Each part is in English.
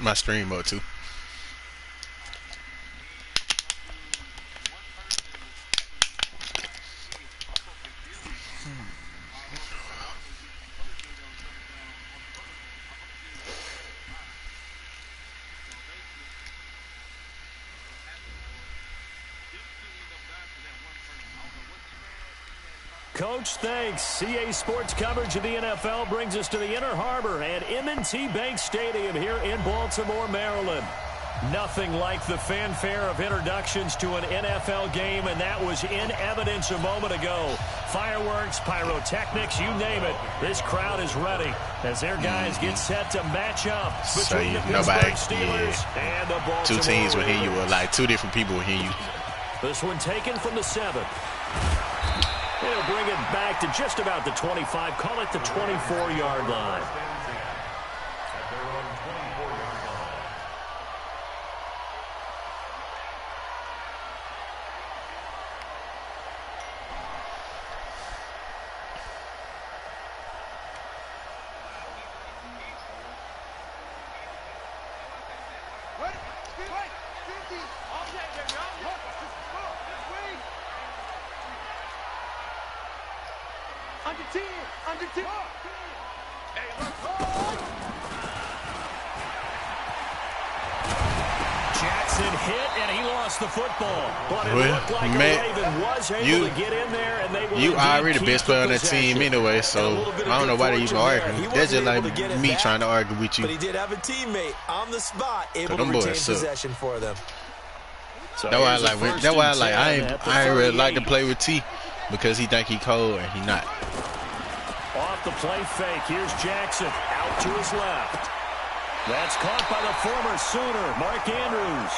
my stream mode too. Coach, thanks. CA Sports coverage of the NFL brings us to the Inner Harbor at M&T Bank Stadium here in Baltimore, Maryland. Nothing like the fanfare of introductions to an NFL game, and that was in evidence a moment ago. Fireworks, pyrotechnics, you name it. This crowd is ready as their guys get set to match up between the Pittsburgh Steelers and the Baltimore Two teams will hear you, Ravens. or like two different people will hear you. This one taken from the 7. They'll bring it back to just about the 25. Call it the 24-yard line. Jackson hit, and he lost the football. But it looked like a Raven was able to get in there, and they will You already the keep best player on that team anyway, so I don't know why they even arguing. That's just like me trying to argue with you. But he did have a teammate on the spot able to them retain boys suck. possession for them. So That's why I here's the like. first That's why I and like. 10 at the I ain't really like to 38. play with T because he think he cold and he not. Off the play fake, here's Jackson out to his left. That's caught by the former Sooner, Mark Andrews.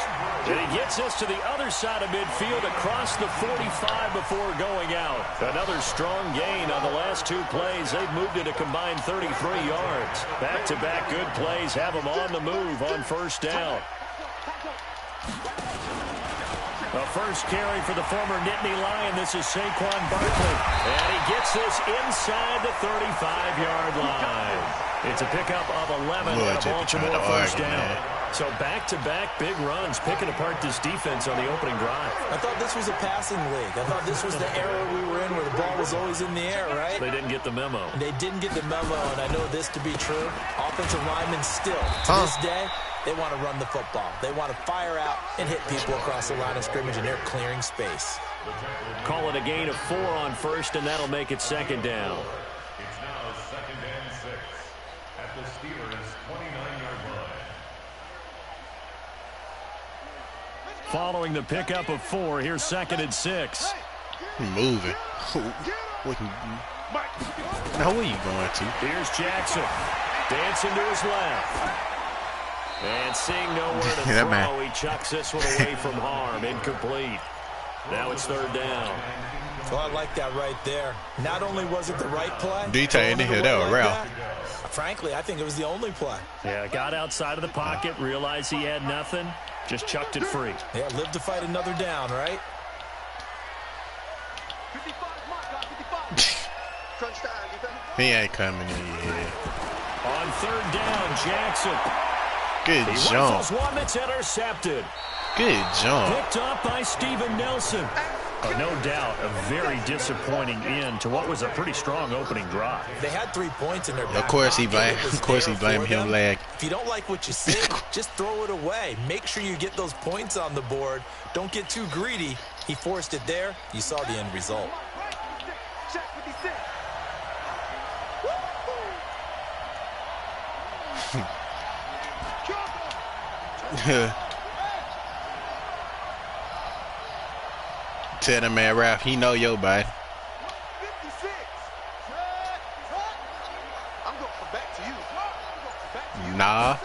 And he gets us to the other side of midfield across the 45 before going out. Another strong gain on the last two plays. They've moved it a combined 33 yards. Back-to-back good plays have them on the move on first down. The first carry for the former Nittany Lion. This is Saquon Barkley. And he gets this inside the 35-yard line. It's a pickup of 11 Boy, and a trying Baltimore to first argue, down. man. So back-to-back big runs, picking apart this defense on the opening drive. I thought this was a passing league. I thought this was the era we were in where the ball was always in the air, right? They didn't get the memo. They didn't get the memo, and I know this to be true. Offensive linemen still, to this day, they want to run the football. They want to fire out and hit people across the line of scrimmage, and they're clearing space. Call it a gain of 4 on first, and that'll make it second down. It's now second and 6 at the Steelers' 29-yard line. Following the pickup of 4, here's second and 6. He moving. Now where you going to? Here's Jackson. Dancing to his left. And seeing nowhere to That man. throw, he chucks this one away from harm. Incomplete. Now it's third down. Well, I like that right there. Not only was it the right play. Detail in here, that was Ralph. Frankly, I think it was the only play. Yeah, got outside of the pocket, realized he had nothing, just chucked it free. Yeah, live to fight another down, right? He ain't coming in here. On third down, Jackson. Good He jump. rifles one that's intercepted. Good jump. Picked up by Steven Nelson. No doubt, a very disappointing end to what was a pretty strong opening drive. They had 3 points in their back Of course he pocket. blame. It was Of course he there blame for him them. lag. If you don't like what you see, just throw it away. Make sure you get those points on the board. Don't get too greedy. He forced it there. You saw the end result. Tell that man Ralph, he know your body. Nah.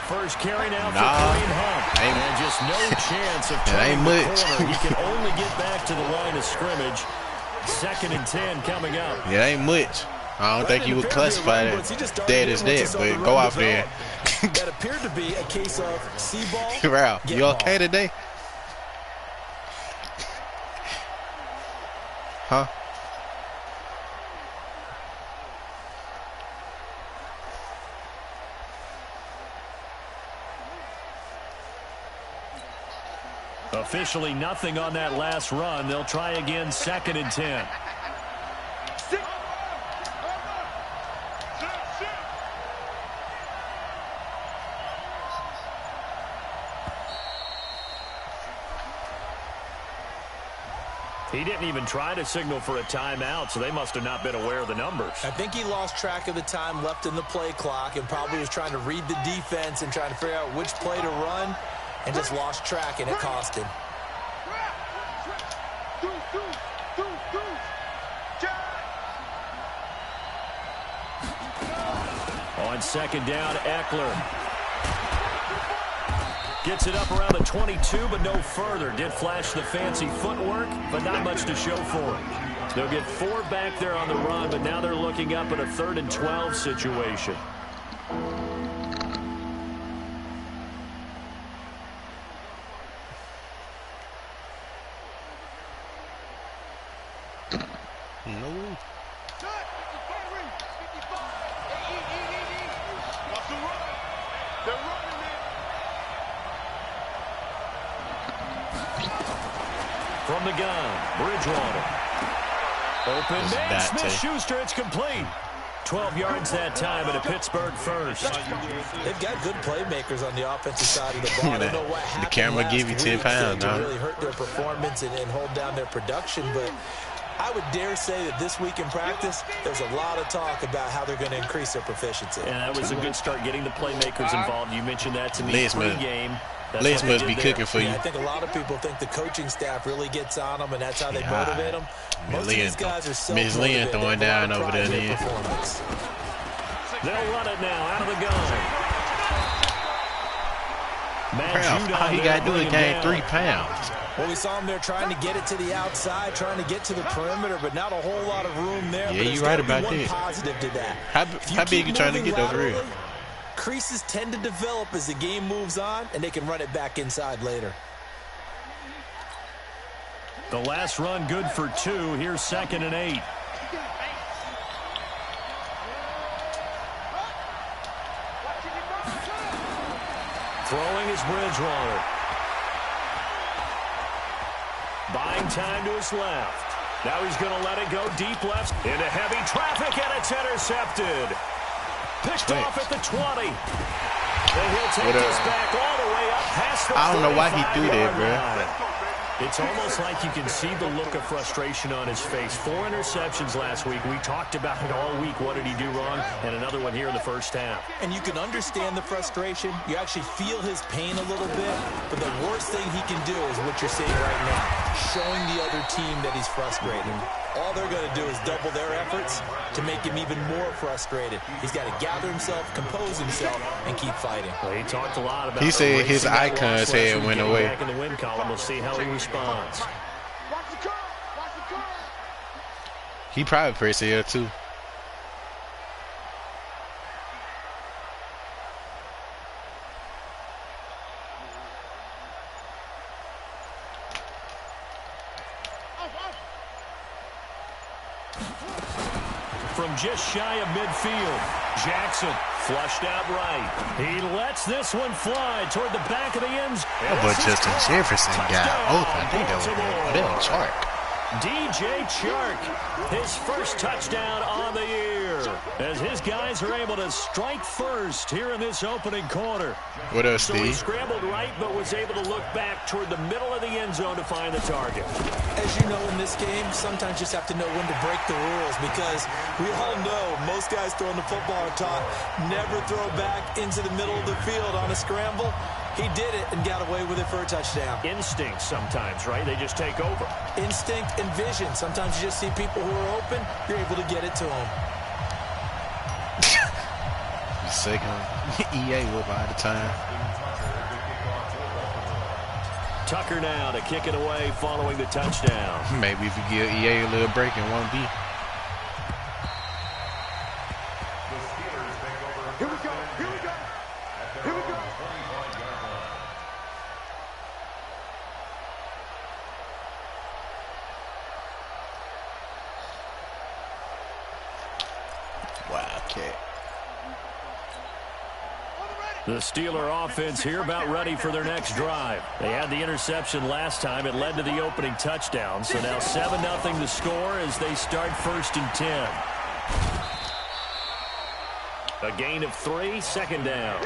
First carry now for Nah. Kareem Hunt. Ain't- And just no chance of It turning ain't the much. corner. He can only get back to the line of scrimmage. Second and 10 coming up. It ain't much. I don't think you would classify that dead as dead, but go off there. That appeared to be a case of see ball. Ralph, get you okay ball. today? Huh? Officially nothing on that last run. They'll try again 2nd and 10. He didn't even try to signal for a timeout, so they must have not been aware of the numbers. I think he lost track of the time left in the play clock and probably was trying to read the defense and trying to figure out which play to run and just lost track, and it cost him. On 2nd down, Eckler. Gets it up around the 22, but no further. Did flash the fancy footwork, but not much to show for it. They'll get 4 back there on the run, but now they're looking up at a 3rd and 12 situation. No. From the gun, Bridgewater. Open man, Smith-Schuster, it's complete. 12 yards that time and a Pittsburgh first. They've got good playmakers on the offensive side of the ball. I don't know what happened the camera give you 10 pounds, to really hurt their performance and hold down their production, but I would dare say that this week in practice, there's a lot of talk about how they're going to increase their proficiency. And that was a good start getting the playmakers involved. You mentioned that to me pre-game. Liz must be cooking for you. I think a lot of people think the coaching staff really gets on them, and that's how they motivate them. Most of these guys are Miss Lynn throwing down over there. They'll run it now out of the gun. All he got to do is gain 3 pounds. Well, we saw him there trying to get it to the outside, trying to get to the perimeter, but not a whole lot of room there. Yeah, you're right about that. Positive to that. How big you trying to get over here? Creases tend to develop as the game moves on, and they can run it back inside later. The last run good for 2. Here's 2nd and 8. Throwing is Bridgewater. Buying time to his left. Now he's going to let it go deep left into heavy traffic, and it's intercepted. Picked off at the 20. And he'll take this back all the way up past the I don't know why he threw that, bro. It's almost like you can see the look of frustration on his face. 4 interceptions last week. We talked about it all week. What did he do wrong? And another one here in the first half. And you can understand the frustration. You actually feel his pain a little bit. But the worst thing he can do is what you're seeing right now, showing the other team that he's frustrated. All they're going to do is double their efforts to make him even more frustrated. He's got to gather himself, compose himself, and keep fighting. Well, he talked a lot about. He said his icons head went away. Back in the win column, we'll see how he responds. He probably pressed L too. From just shy of midfield, Jackson flushed out right. He lets this one fly toward the back of the ends. But Justin Jefferson got open. They don't Chark. DJ Chark, his first touchdown on the year, as his guys are able to strike first here in this opening quarter. What else, So Steve? he scrambled right, but was able to look back toward the middle of the end zone to find the target. As you know, in this game, sometimes you just have to know when to break the rules, because we all know most guys throwing the football are taught never throw back into the middle of the field on a scramble. He did it and got away with it for a touchdown. Instinct sometimes, right? They just take over. Instinct and vision. Sometimes you just see people who are open, you're able to get it to them. Second EA whip all the time. Tucker now to kick it away following the touchdown. Maybe if you give EA a little break, it won't be. The Steeler offense here about ready for their next drive. They had the interception last time. It led to the opening touchdown. So now 7-0 the score as they start 1st and 10. A gain of 3, 2nd down.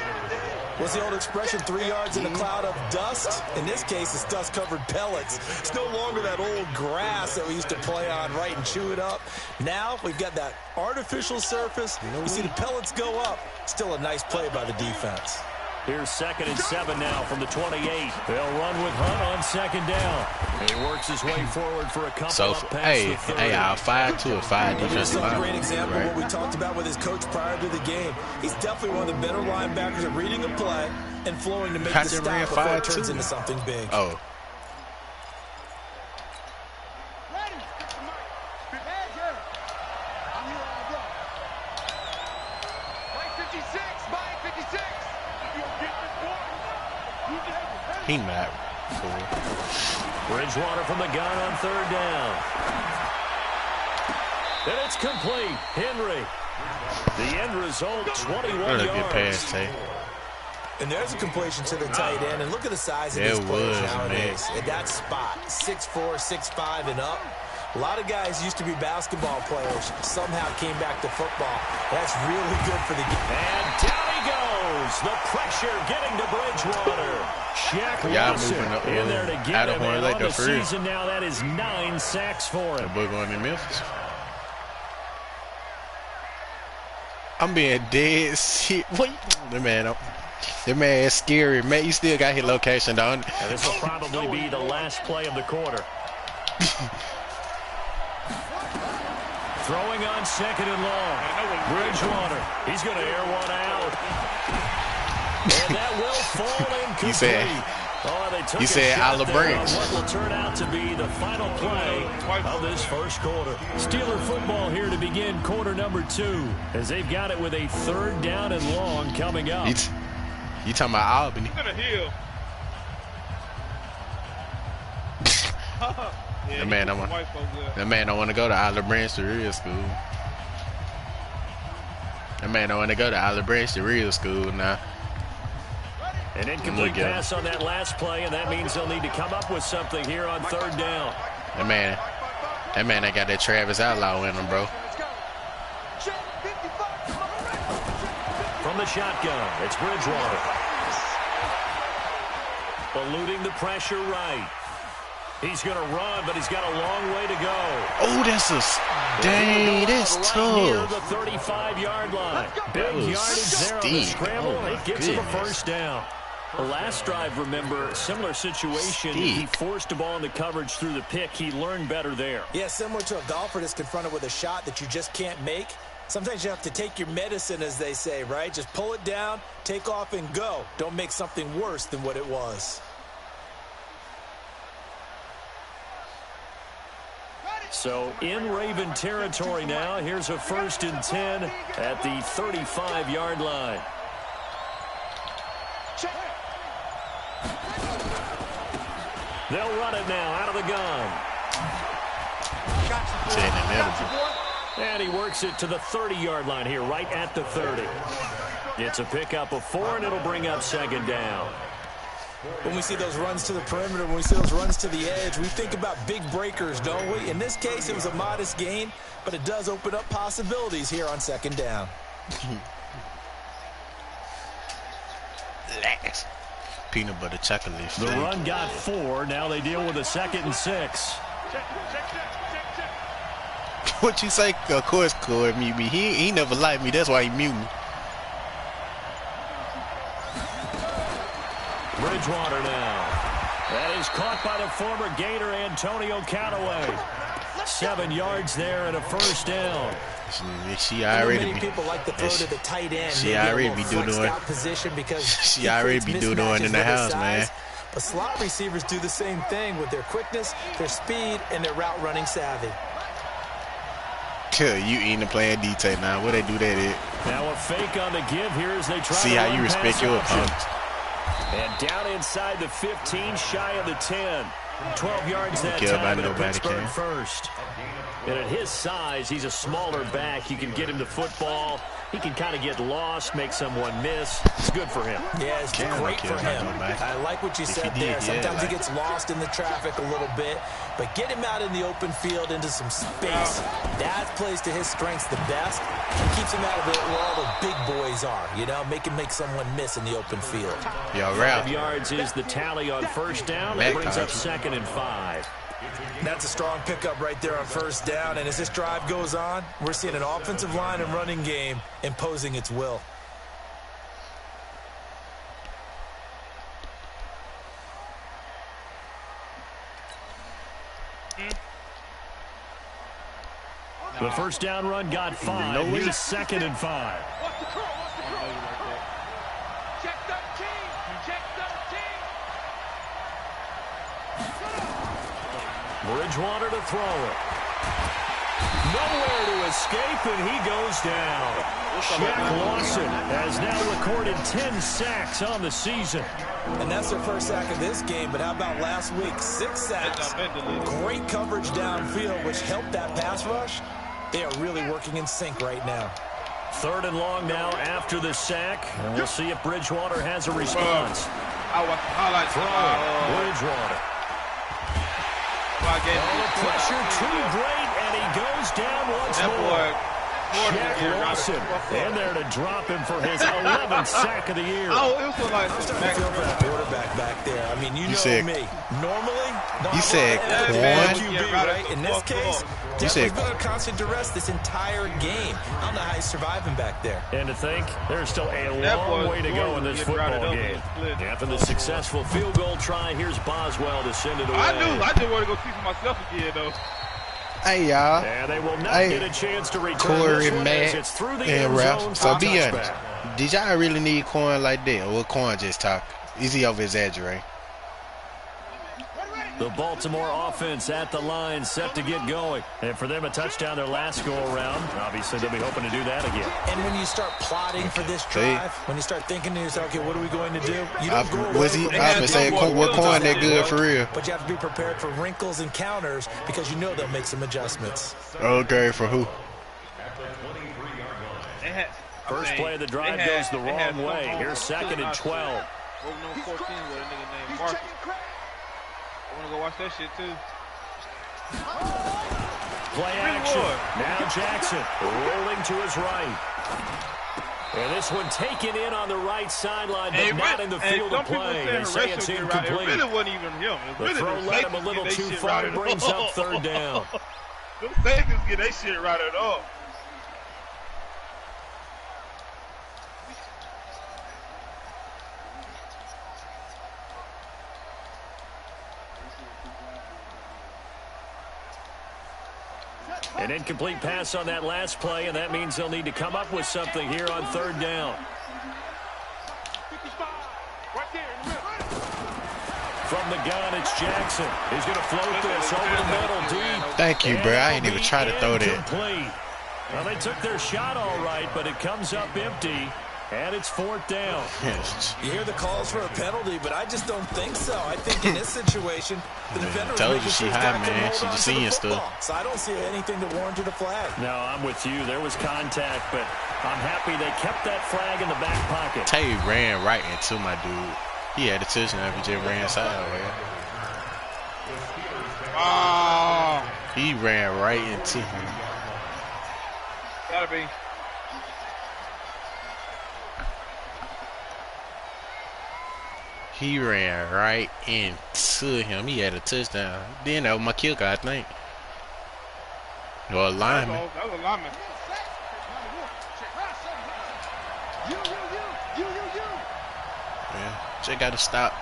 What's the old expression, 3 yards in a cloud of dust? In this case, it's dust-covered pellets. It's no longer that old grass that we used to play on, right, and chew it up. Now we've got that artificial surface. You see the pellets go up. Still a nice play by the defense. Here's 2nd and 7 now from the 28. They'll run with Hunt on 2nd down. He works his way forward for a couple up past the 30. I'll 5-2 or 5 defensive line. That's a great example of what we talked about with his coach prior to the game. He's definitely one of the better linebackers at reading a play and flowing to make the stop before it turns into something big. Oh. He mad. Bridgewater from the gun on 3rd down. And it's complete. Henry. The end result, 21 yards. Good pass, Tay. And there's a completion to the tight end. And look at the size of these players nowadays. At that spot, 6'4", 6'5", and up. A lot of guys used to be basketball players. Somehow came back to football. That's really good for the game. And down he goes. The pressure getting to Bridgewater. Shaq Lawson in there to get him. And on the season now, that is 9 sacks for him. We're going to Memphis. I'm being dead shit. What? The man is scary. Man, you still got his location, don't you? This will probably be the last play of the quarter. Throwing on 2nd and long. Bridgewater. He's going to air one out. And that will fall incomplete. You said Olive Branch. What will turn out to be the final play of this 1st quarter. Steeler football here to begin quarter number 2 as they've got it with a 3rd down and long coming up. You talking about Albany? The man don't want to go to Olive Branch to real school. The man don't want to go to Olive Branch to real school now. An incomplete pass on that last play, and that means they'll need to come up with something here on 3rd down. That man ain't got that Travis Outlaw in him, bro. From the shotgun, it's Bridgewater. Eluding the pressure right. He's going to run, but he's got a long way to go. Oh, that's right tough. Near the 35-yard line. Big yardage there on the scramble. It gets him a 1st down. The last drive, remember, similar situation. He forced the ball into coverage through the pick. He learned better there. Yeah, similar to a golfer that's confronted with a shot that you just can't make. Sometimes you have to take your medicine, as they say, right? Just pull it down, take off, and go. Don't make something worse than what it was. So in Raven territory now. Here's a 1st and 10 at the 35-yard line. They'll run it now out of the gun. And he works it to the 30-yard line here, right at the 30. It's a pickup of 4, and it'll bring up 2nd down. When we see those runs to the perimeter, when we see those runs to the edge, we think about big breakers, don't we? In this case, it was a modest gain, but it does open up possibilities here on 2nd down. Peanut butter chocolate. The run got 4. Now they deal with a 2nd and 6. What you say? Of course, Corey mute me. He never liked me. That's why he mute me. Bridgewater now. That is caught by the former Gator Antonio Callaway. 7 yards there and a 1st down. She already many people like to throw to the tight end. She already be doing position because she already be doing in the house, man. But slot receivers do the same thing with their quickness, their speed, and their route running savvy. You eating the playing detail now. What they do that at? Now a fake on the give here as they try see to how you respect your opponents. And down inside the 15, shy of the 10. 12 yards that time, and a Pittsburgh 1st. And at his size, he's a smaller back. You can get him the football. He can kind of get lost, make someone miss. It's good for him. Yeah, it's great for him. I like what you said there. Sometimes he gets lost in the traffic a little bit, but get him out in the open field into some space. That plays to his strengths the best and keeps him out of it where all the big boys are, you know, make someone miss in the open field. 5 yards is the tally on first down. That brings up 2nd and 5. That's a strong pickup right there on first down, and as this drive goes on, we're seeing an offensive line and running game imposing its will. The first down run got 5. Here's 2nd and 5. Bridgewater to throw it. Nowhere to escape, and he goes down. Shaq Lawson has now recorded 10 sacks on the season. And that's their first sack of this game, but how about last week? 6 sacks. Great coverage downfield, which helped that pass rush. They are really working in sync right now. 3rd and long now after the sack. And we'll see if Bridgewater has a response. Bridgewater. The pressure too great, and he goes down once more. Shaq Lawson in there to drop him for his 11th sack of the year. I'm starting to feel for that quarterback back there. I mean, you know me. Normally, you said QB, right? In this case, he's been under constant duress this entire game. I don't know how he's surviving back there. And to think, there's still a long way to go in this football game. After the successful field goal try, here's Boswell to send it away. I just want to go see for myself again, though. Hey, y'all. And they will not get a chance to return Corey, this one Matt, it's through the and Ralph. So be honest. touchback. Did y'all really need Corn like that? Or Corn just talk? Is he over exaggerating? The Baltimore offense at the line, set to get going. And for them, a touchdown their last go-around. Obviously, they'll be hoping to do that again. And when you start plotting for this drive, when you start thinking to yourself, okay, what are we going to do? You don't go away from I've been saying, what Corn that good for real? But you have to be prepared for wrinkles and counters because you know they'll make some adjustments. Okay, for who? First play of the drive goes the wrong way. Here's 2nd and 12. I want to go watch that shit, too. Play action. Now Jackson rolling to his right. And this one taken in on the right sideline, but not in the field of play. They say it's incomplete. It really wasn't even him. The throw led him a little too far. Brings up 3rd down. Them safeties get their shit right at all. An incomplete pass on that last play, and that means they'll need to come up with something here on 3rd down. From the gun, it's Jackson. He's going to float this over the middle deep. Thank you, bro. I ain't even try to throw that. Well, they took their shot all right, but it comes up empty. And it's 4th down. You hear the calls for a penalty, but I just don't think so. I think in this situation, the defender told you she high, man. She just seeing stuff. So I don't see anything that warranted a flag. No, I'm with you. There was contact, but I'm happy they kept that flag in the back pocket. Tay ran right into my dude. He had a touchdown if he just ran sideways. Oh. He ran right into him. Gotta be. He ran right into him. He had a touchdown. Then that was my kicker, I think. Or a lineman. That was a lineman. Yeah, just got to stop.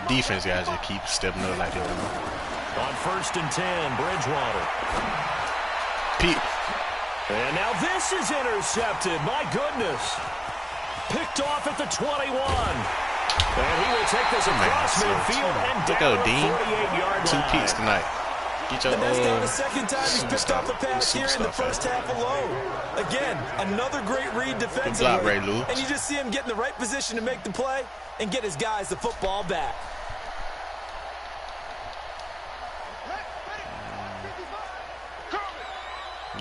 Defense guys just keep stepping up like they do. On 1st and 10, Bridgewater. And now this is intercepted. My goodness. Picked off at the 21. And he will take this across midfield and down 48-yard line. 2 picks tonight. Get your and that's now the second time he's picked off the pass here in the first half alone. Again, another great read defensively. And you just see him get in the right position to make the play and get his guys the football back.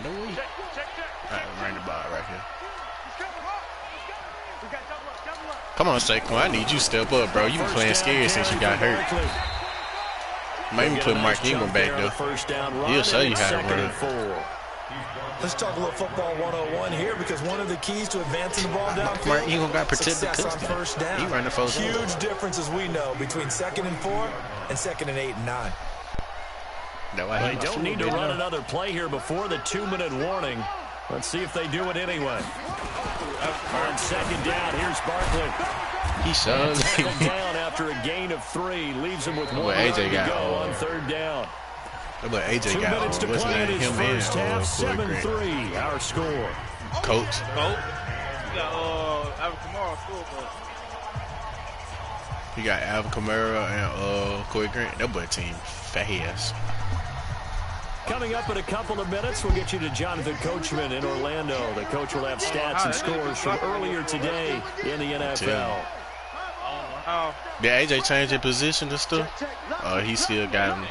No way. All right, ran the ball right here. Come on, Saquon. I need you to step up, bro. You been playing scared since you got hurt. Maybe put Mark Ingram back there. He'll show you how to run. Let's talk a little football 101 here, because one of the keys to advancing the ball downfield, Mark Ingram got protected success on first down. He ran the first down. Huge difference, as we know, between 2nd and 4 and 2nd and 8 and 9. No, They don't need to run another play here before the 2-minute warning. Let's see if they do it anyway. On 2nd down, here's Barkley. He shows. Tackled down after a gain of 3. Leaves him with 1 AJ to got go on 3rd down. But AJ 2 got minutes to what's play in name? his Him first half. and Corey Grant. 7-3 our score. Coach. Oh, you got Alvin Kamara score, but You got Alvin Kamara and Corey Grant. That boy team fast. Coming up in a couple of minutes, we'll get you to Jonathan Coachman in Orlando. The coach will have stats and scores from earlier today in the NFL. Did AJ change his position and stuff? Or he still got him?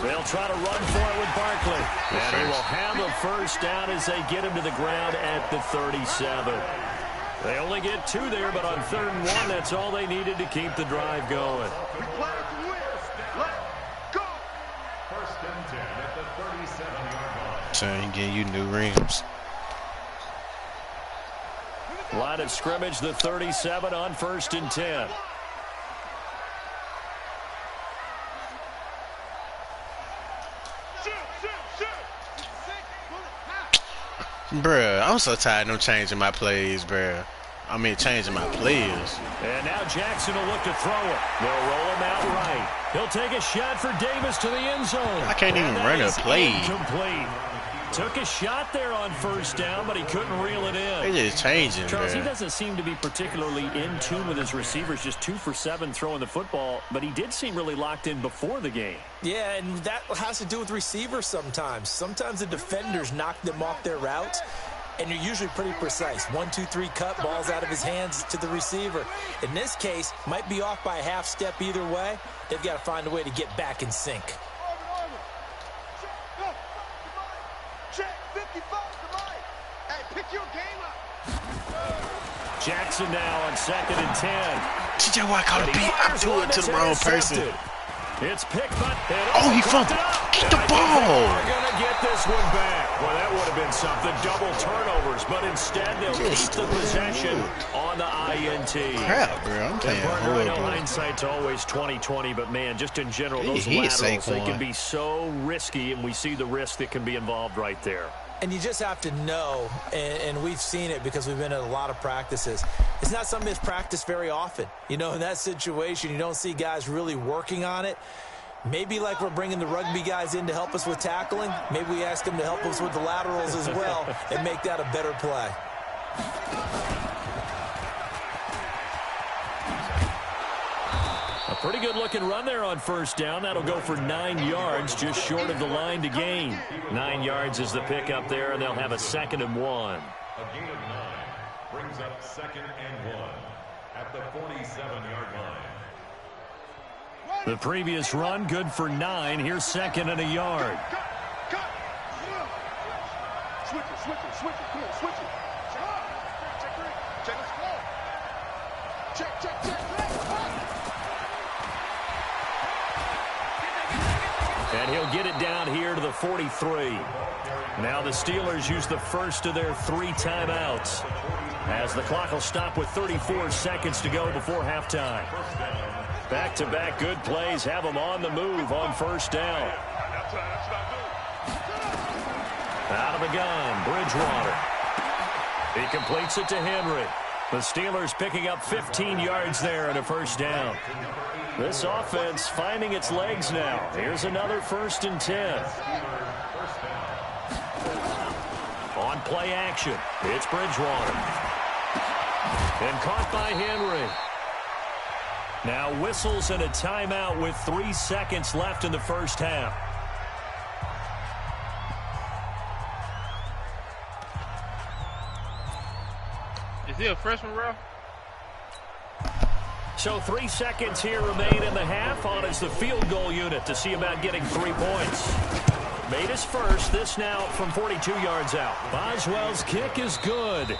They'll try to run for it with Barkley. And he will have a first down as they get him to the ground at the 37. They only get 2 there, but on 3rd and 1, that's all they needed to keep the drive going. First and 10 at the 37-yard line. So he getting you new rims. Line of scrimmage, the 37 on 1st and 10. Bruh, I'm so tired of them changing my plays, bruh. I mean, changing my players. And now Jackson will look to throw it. They'll roll him out right. He'll take a shot for Davis to the end zone. I can't even run a play. Incomplete. Took a shot there on 1st down, but he couldn't reel it in. They just changing, Charles, he bruh. doesn't seem to be particularly in tune with his receivers, just 2 for 7 throwing the football, but he did seem really locked in before the game. Yeah, and that has to do with receivers sometimes. Sometimes the defenders knock them off their routes, and you're usually pretty precise. 1, 2, 3 cut, balls out of his hands to the receiver. In this case, might be off by a half step either way. They've got to find a way to get back in sync. Jackson now on 2nd and 10. TJ Watt caught a beat. I threw it to the wrong person. It's picked, but Oh, he fumbled. Get the ball. They're going to get this one back. Well, that would have been something. Double turnovers, but instead they'll keep the possession on the INT. Crap, bro. I'm playing Partner, I know horrible. hindsight's always 20/20, but man, just in general, those He hit laterals, they Saquon. can be so risky, and we see the risk that can be involved right there. And you just have to know, and we've seen it because we've been at a lot of practices. It's not something that's practiced very often. You know, in that situation, you don't see guys really working on it. Maybe like we're bringing the rugby guys in to help us with tackling, maybe we ask them to help us with the laterals as well and make that a better play. A pretty good-looking run there on 1st down. That'll go for 9 yards, just short of the line to gain. 9 yards is the pickup there, and they'll have a 2nd and 1. A gain of 9 brings up 2nd and 1 at the 47-yard line. The previous run, good for 9. Here's 2nd and a yard. Switch it. Come on, switch it. Check his flow. Check. And he'll get it down here to the 43. Now the Steelers use the first of their 3 timeouts, as the clock will stop with 34 seconds to go before halftime. Back-to-back good plays have them on the move on 1st down. Out of the gun, Bridgewater. He completes it to Henry. The Steelers picking up 15 yards there and a 1st down. This offense finding its legs now. Here's another 1st and 10. On play action, it's Bridgewater. And caught by Henry. Now whistles and a timeout with 3 seconds left in the 1st half. Is he a freshman, Ralph? So 3 seconds here remain in the half. On is the field goal unit to see about getting 3 points. Made his first. This now from 42 yards out. Boswell's kick is good.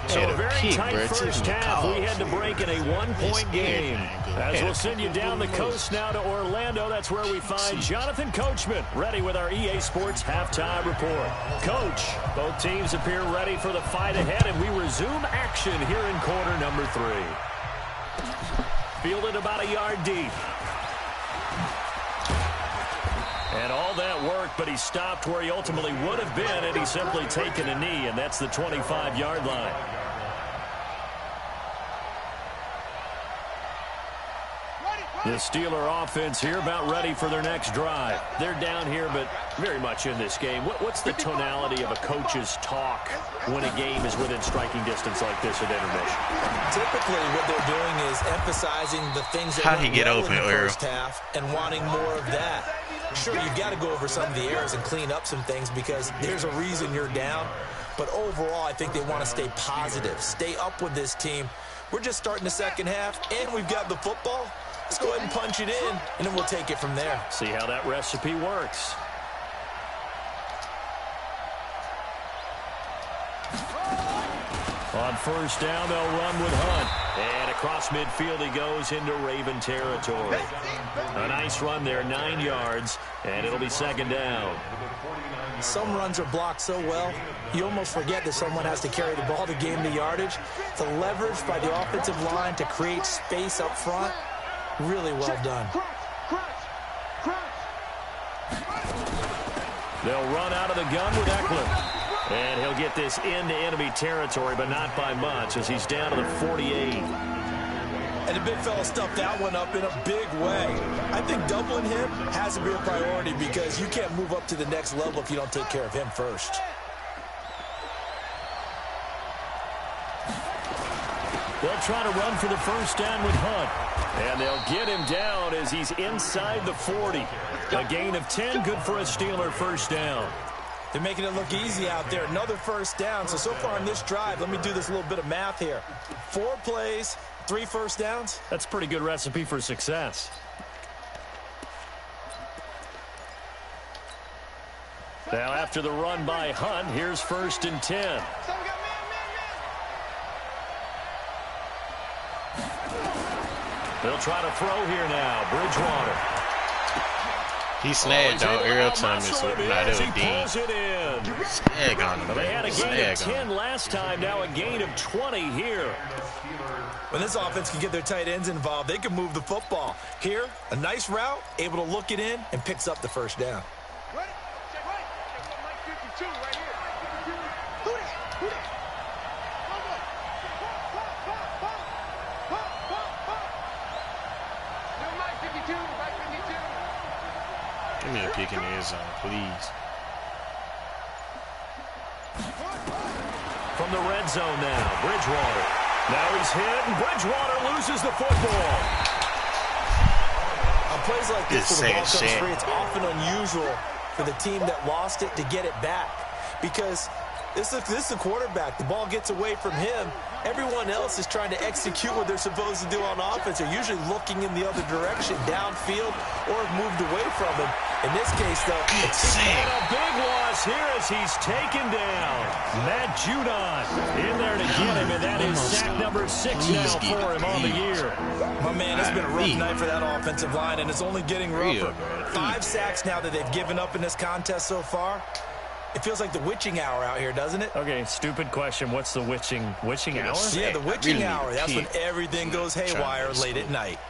So a very tight first half. We had to break in a 1-point game. As we'll send you down the coast now to Orlando. That's where we find Jonathan Coachman ready with our EA Sports halftime report. Coach, both teams appear ready for the fight ahead, and we resume action here in quarter number 3. Fielded about a yard deep. And all that work, but he stopped where he ultimately would have been, and he's simply taken a knee, and that's the 25-yard line. The Steeler offense here about ready for their next drive. They're down here, but very much in this game. What's the tonality of a coach's talk when a game is within striking distance like this at intermission? Typically, what they're doing is emphasizing the things that went well in the first half and wanting more of that. Sure, you've got to go over some of the errors and clean up some things because there's a reason you're down. But overall, I think they want to stay positive, stay up with this team. We're just starting the second half, and we've got the football. Let's go ahead and punch it in, and then we'll take it from there. See how that recipe works. On first down, they'll run with Hunt. And across midfield he goes into Raven territory. A nice run there, 9 yards, and it'll be second down. Some runs are blocked so well, you almost forget that someone has to carry the ball to gain the yardage. The leverage by the offensive line to create space up front, really well done. They'll run out of the gun with Eckler. And he'll get this into enemy territory, but not by much as he's down to the 48. And the big fella stuffed that one up in a big way. I think doubling him has to be a priority because you can't move up to the next level if you don't take care of him first. They'll try to run for the first down with Hunt. And they'll get him down as he's inside the 40. A gain of 10, good for a Steeler first down. They're making it look easy out there. Another first down. So far on this drive, let me do this little bit of math here. 4 plays, 3 first downs. That's a pretty good recipe for success. Now after the run by Hunt, here's 1st and 10. They'll try to throw here now. Bridgewater. He snagged dog every time it's not he pulls it in. Snag on him. They had a gain of 10 last time, now a gain of 20 here. When this offense can get their tight ends involved, they can move the football. Here, a nice route, able to look it in, and picks up the first down. Give me a pick in the end zone, please. From the red zone now, Bridgewater. Now he's hit, and Bridgewater loses the football. On plays like this, where the ball comes free, it's often unusual for the team that lost it to get it back. Because this is a quarterback. The ball gets away from him. Everyone else is trying to execute what they're supposed to do on offense. They're usually looking in the other direction, downfield, or have moved away from him. In this case, though, it's and a big loss here as he's taken down. Matt Judon in there to get him, and that is sack number 6 now for him on the year. My man, it's been a rough night for that offensive line, and it's only getting rougher. 5 sacks now that they've given up in this contest so far. It feels like the witching hour out here, doesn't it? Okay, stupid question. What's the witching hour? Yeah, the witching hour. That's when everything goes haywire late at night.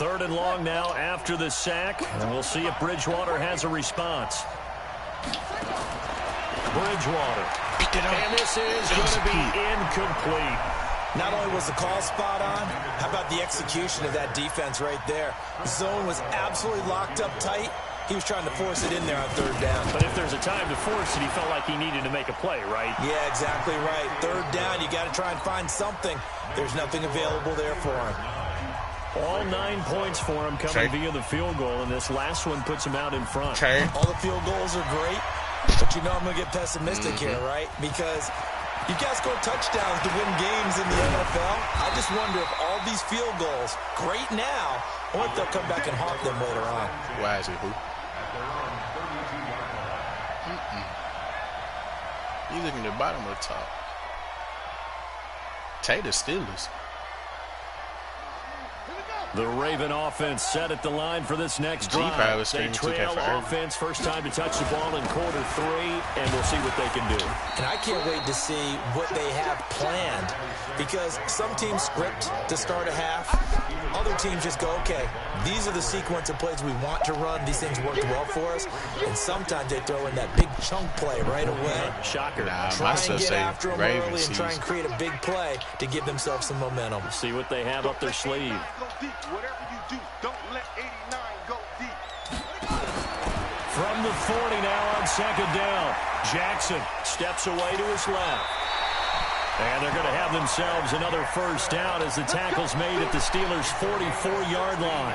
3rd and long now after the sack, and we'll see if Bridgewater has a response. Bridgewater. And this is going to be incomplete. Not only was the call spot on, how about the execution of that defense right there? The zone was absolutely locked up tight. He was trying to force it in there on 3rd down. But if there's a time to force it, he felt like he needed to make a play, right? Yeah, exactly right. 3rd down, you got to try and find something. There's nothing available there for him. All 9 points for him coming via the field goal, and this last one puts him out in front. All the field goals are great, but you know I'm going to get pessimistic here, right? Because you guys score touchdowns to win games in the NFL. I just wonder if all of these field goals. Great now. I wonder if they'll come back and haunt them later on. Why is it who? You looking at the bottom or the top? Tater Steelers. The Raven offense set at the line for this next drive. They trail offense, first time to touch the ball in quarter 3, and we'll see what they can do. And I can't wait to see what they have planned, because some teams script to start a half. Other teams just go, okay, these are the sequence of plays we want to run. These things worked well for us. And sometimes they throw in that big chunk play right away. Shocker. Try and get after them early and try and create a big play to give themselves some momentum. See what they have up their sleeve. Whatever you do, don't let 89 go deep. From the 40 now on second down. Jackson steps away to his left. And they're going to have themselves another first down as the tackle's made at the Steelers' 44-yard line.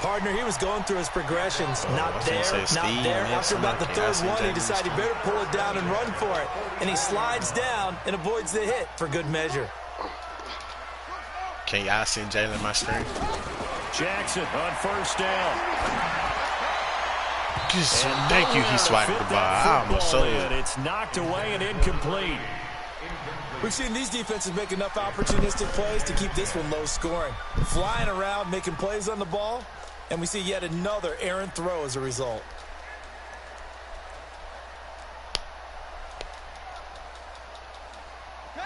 Partner, he was going through his progressions. Not there, not there. After about the third one, he decided he better pull it down and run for it. And he slides down and avoids the hit for good measure. Can y'all send Jalen my screen? Jackson on first down. Thank you, he swiped the ball. I almost saw it. It's knocked away and incomplete. We've seen these defenses make enough opportunistic plays to keep this one low scoring. Flying around, making plays on the ball, and we see yet another errant throw as a result.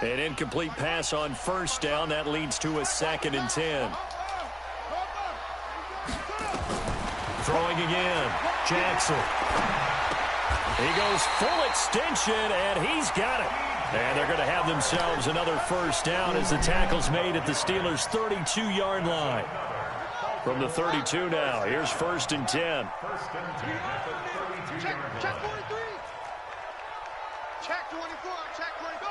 An incomplete pass on first down. That leads to a 2nd and 10. Throwing again. Jackson. He goes full extension, and he's got it. And they're going to have themselves another first down as the tackle's made at the Steelers' 32-yard line. From the 32 now, here's 1st and 10. Check 43. Check 24. Check 24.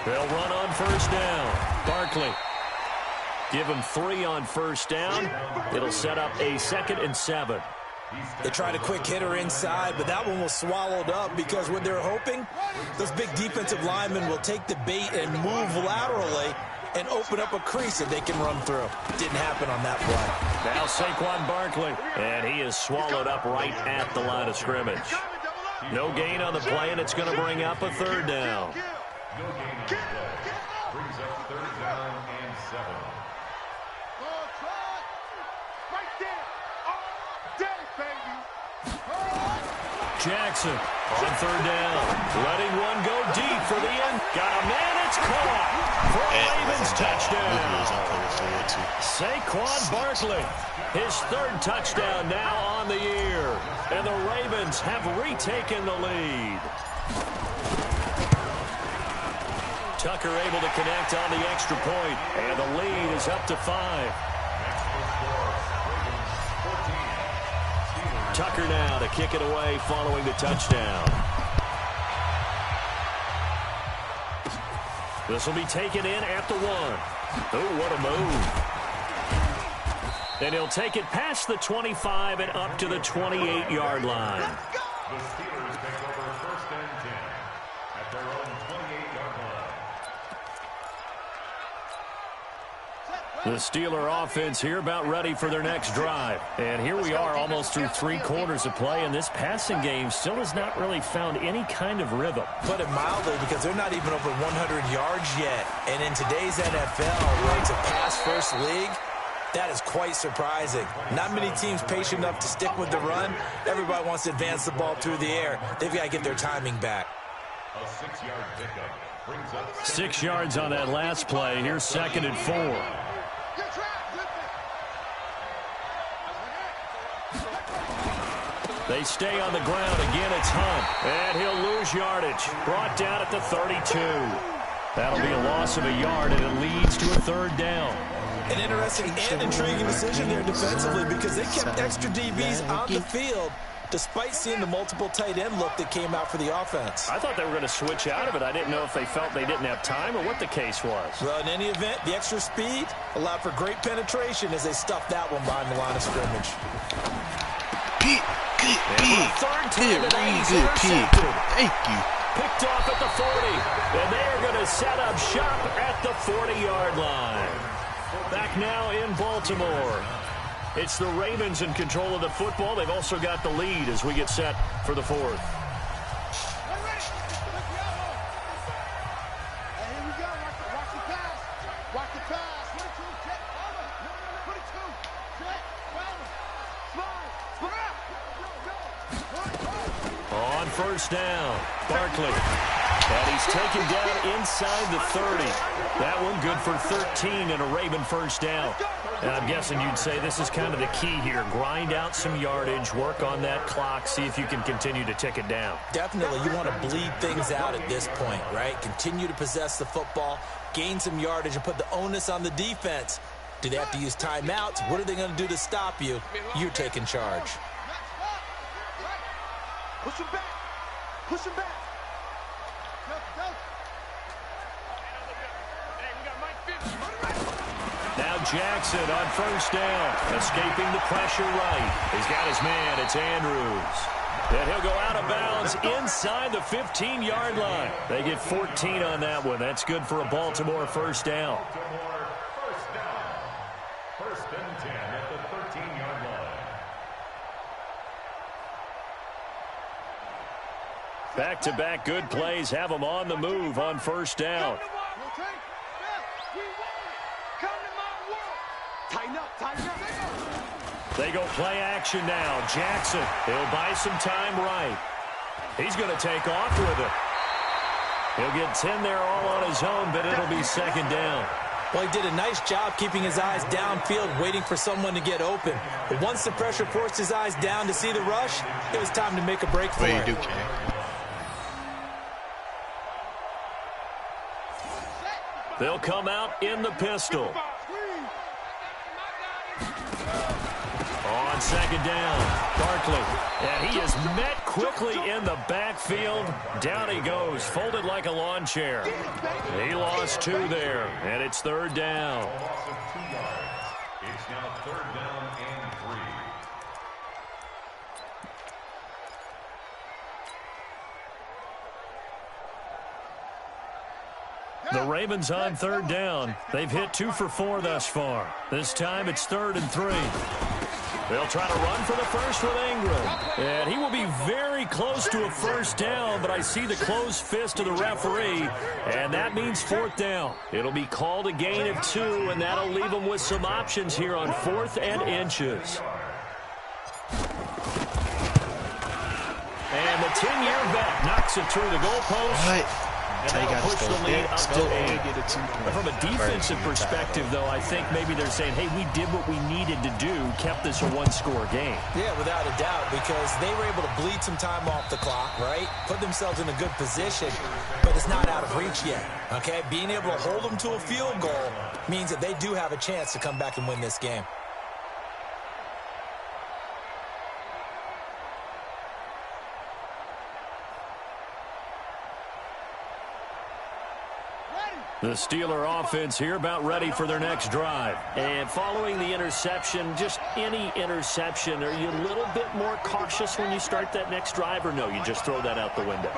They'll run on first down. Barkley. Give him 3 on first down. It'll set up a 2nd and 7. They tried a quick hitter inside, but that one was swallowed up because what they're hoping, those big defensive linemen will take the bait and move laterally and open up a crease that they can run through. Didn't happen on that play. Now Saquon Barkley, and he is swallowed up right at the line of scrimmage. No gain on the play, and it's going to bring up a 3rd down. No gain on the play. Brings up 3rd down and 7. Right there. All day, baby. Jackson on 3rd down. Letting one go deep for the end. Got a man, it's caught. For a Ravens touchdown. Saquon Barkley, his 3rd touchdown now on the year. And the Ravens have retaken the lead. Tucker able to connect on the extra point, and the lead is up to 5. Tucker now to kick it away following the touchdown. This will be taken in at the 1. Oh, what a move. And he'll take it past the 25 and up to the 28-yard line. The Steelers take over 1st and 10 at their own 28-yard line. The Steeler offense here about ready for their next drive. And here we are almost through 3 quarters of play, and this passing game still has not really found any kind of rhythm. Put it mildly, because they're not even over 100 yards yet. And in today's NFL, where it's a pass-first league, that is quite surprising. Not many teams patient enough to stick with the run. Everybody wants to advance the ball through the air. They've got to get their timing back. A 6-yard pickup brings up 6 yards on that last play. Here's 2nd and 4. They stay on the ground. Again, it's Hunt. And he'll lose yardage. Brought down at the 32. That'll be a loss of a yard, and it leads to a 3rd down. An interesting and intriguing decision there defensively, because they kept extra DBs on the field despite seeing the multiple tight end look that came out for the offense. I thought they were going to switch out of it. I didn't know if they felt they didn't have time or what the case was. Well, in any event, the extra speed allowed for great penetration as they stuffed that one behind the line of scrimmage. Good, really good, Pete. Thank you. Picked off at the 40. And they are going to set up shop at the 40-yard line. Back now in Baltimore. It's the Ravens in control of the football. They've also got the lead as we get set for the fourth. On first down, Barkley. And he's taken down inside the 30. That one good for 13 and a Raven first down. And I'm guessing you'd say this is kind of the key here. Grind out some yardage, work on that clock, see if you can continue to tick it down. Definitely, you want to bleed things out at this point, right? Continue to possess the football, gain some yardage, and put the onus on the defense. Do they have to use timeouts? What are they going to do to stop you? You're taking charge. Push him back. Push him back. Now Jackson on first down, escaping the pressure right. He's got his man, it's Andrews. And he'll go out of bounds inside the 15-yard line. They get 14 on that one. That's good for a Baltimore first down. First and 10 at the 13-yard line. Back-to-back good plays have them on the move on first down. They go play action now. Jackson, he'll buy some time right. He's going to take off with it. He'll get 10 there all on his own, but it'll be second down. Well, he did a nice job keeping his eyes downfield, waiting for someone to get open. But once the pressure forced his eyes down to see the rush, it was time to make a break for it. They'll come out in the pistol. On second down, Barkley. And he is met quickly in the backfield. Down he goes, folded like a lawn chair. He lost 2 there, and it's third down. Loss of 2 yards. It's now third down and 3. The Ravens on third down. They've hit 2 for 4 thus far. This time it's 3rd and 3. They'll try to run for the first with Ingram. And he will be very close to a first down, but I see the closed fist of the referee, and that means 4th down. It'll be called a gain of 2, and that'll leave them with some options here on 4th and inches. And the 10-year vet knocks it through the goalpost. What? And that'll push the lead up to 8. From a defensive perspective, though, I think maybe they're saying, hey, we did what we needed to do, kept this a one-score game. Yeah, without a doubt, because they were able to bleed some time off the clock, right? Put themselves in a good position, but it's not out of reach yet, okay? Being able to hold them to a field goal means that they do have a chance to come back and win this game. The Steeler offense here about ready for their next drive. And following the interception, just any interception, are you a little bit more cautious when you start that next drive, or no, you just throw that out the window?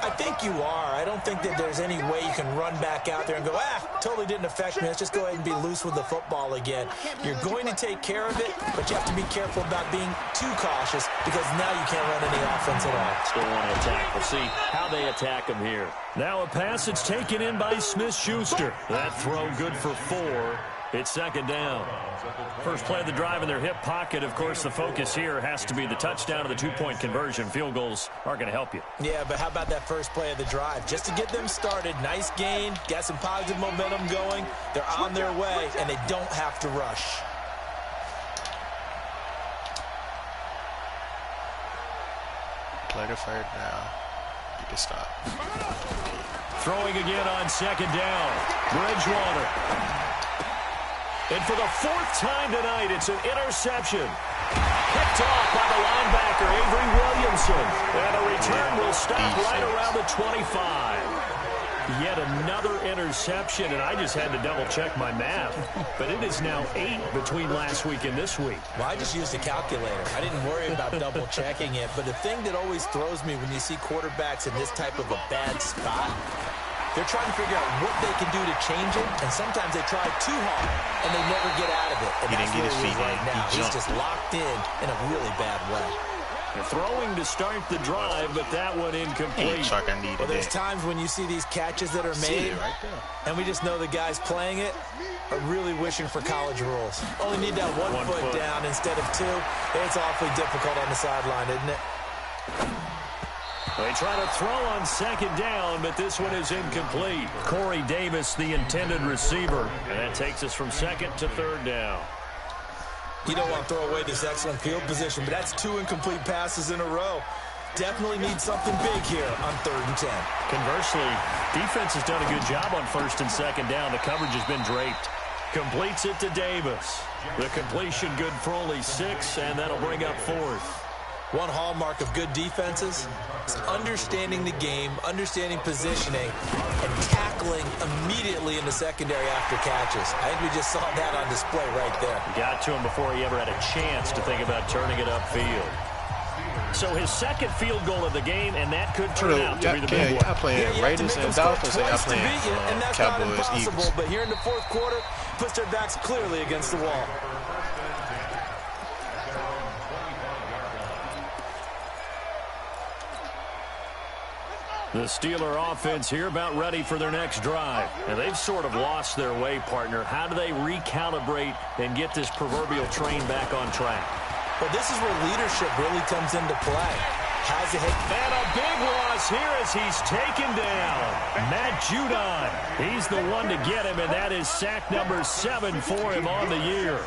I think you are. I don't think that there's any way you can run back out there and go, totally didn't affect me. Let's just go ahead and be loose with the football again. You're going to take care of it, but you have to be careful about being too cautious because now you can't run any offense at all. Still want to attack. We'll see how they attack him here. Now a pass that's taken in by Smith-Schuster. That throw good for 4. It's second down. First play of the drive in their hip pocket. Of course, the focus here has to be the touchdown of the 2-point conversion. Field goals aren't going to help you. Yeah, but how about that first play of the drive? Just to get them started, nice gain, got some positive momentum going. They're on their way, and they don't have to rush. Play the third down. You can stop. Throwing again on second down. Bridgewater. And for the 4th time tonight, it's an interception. Picked off by the linebacker, Avery Williamson. And a return will stop right around the 25. Yet another interception, and I just had to double-check my math. But it is now 8 between last week and this week. Well, I just used a calculator. I didn't worry about double-checking it. But the thing that always throws me when you see quarterbacks in this type of a bad spot, they're trying to figure out what they can do to change it, and sometimes they try too hard, and they never get out of it. And that's where he is right now. He's just locked in a really bad way. They're throwing to start the drive, but that one incomplete. Well, there's times when you see these catches that are made, right there, and we just know the guys playing it are really wishing for college rules. Only need that one foot down instead of 2. It's awfully difficult on the sideline, isn't it? They try to throw on second down, but this one is incomplete. Corey Davis, the intended receiver. And that takes us from second to third down. You don't want to throw away this excellent field position, but that's 2 incomplete passes in a row. Definitely need something big here on 3rd and 10. Conversely, defense has done a good job on 1st and 2nd down. The coverage has been draped. Completes it to Davis. The completion good for only 6, and that'll bring up 4th. One hallmark of good defenses is understanding the game, understanding positioning, and tackling immediately in the secondary after catches. I think we just saw that on display right there. Got to him before he ever had a chance to think about turning it upfield. So his second field goal of the game, and that could turn out to be the big one. Y'all playing Raiders and Dolphins, or y'all playing Cowboys, Eagles? But here in the 4th quarter, puts their backs clearly against the wall. The Steeler offense here about ready for their next drive. And they've sort of lost their way, partner. How do they recalibrate and get this proverbial train back on track? Well, this is where leadership really comes into play. Has it hit? And a big loss here as he's taken down. Matt Judon. He's the one to get him, and that is sack number 7 for him on the year.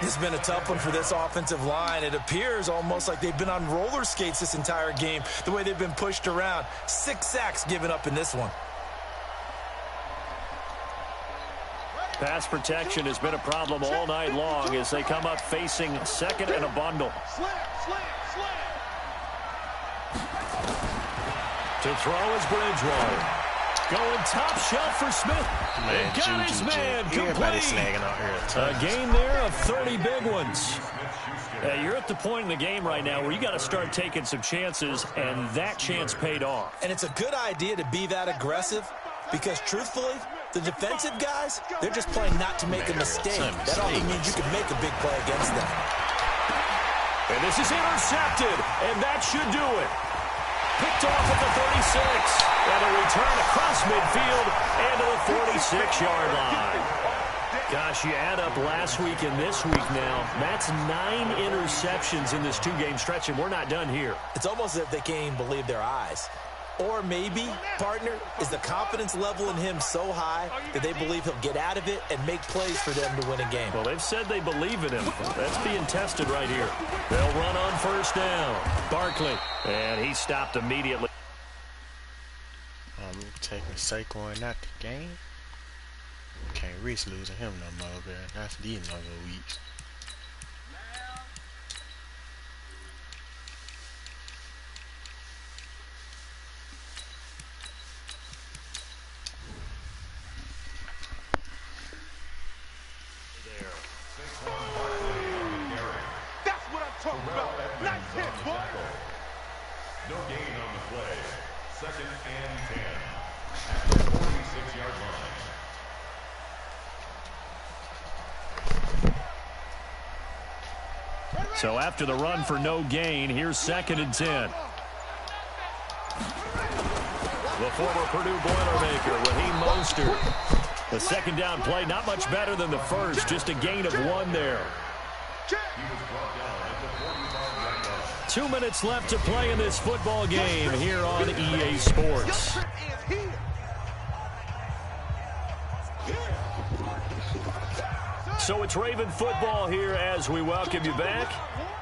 It's been a tough one for this offensive line. It appears almost like they've been on roller skates this entire game, the way they've been pushed around. 6 sacks given up in this one. Pass protection has been a problem all night long as they come up facing 2nd and a bundle. To throw is Bridgewater. Going top shelf for Smith. Man, got his man complete. Everybody snagging out here. A game there of 30 big ones. You're at the point in the game right now where you got to start taking some chances, and that chance paid off. And it's a good idea to be that aggressive because, truthfully, the defensive guys, they're just playing not to make a mistake. That often means you can make a big play against them. And this is intercepted, and that should do it. Picked off at the 36. And a return across midfield and to the 46-yard line. Gosh, you add up last week and this week now. That's 9 interceptions in this 2-game stretch, and we're not done here. It's almost as if they can't even believe their eyes. Or maybe, partner, is the confidence level in him so high that they believe he'll get out of it and make plays for them to win a game. Well, they've said they believe in him. That's being tested right here. They'll run on 1st down. Barkley, and he stopped immediately. I'm taking Saquon out the game. Can't risk losing him no more, man. That's these another weeks. That's what I'm talking about. Nice hit, boy. No gain on the play. 2nd and 10 at the 46-yard line. So after the run for no gain, here's 2nd and 10. The former Purdue Boilermaker, Raheem Mostert. The 2nd down play, not much better than the first, just a gain of 1 there. 2 minutes left to play in this football game here on EA Sports. So it's Raven football here as we welcome you back.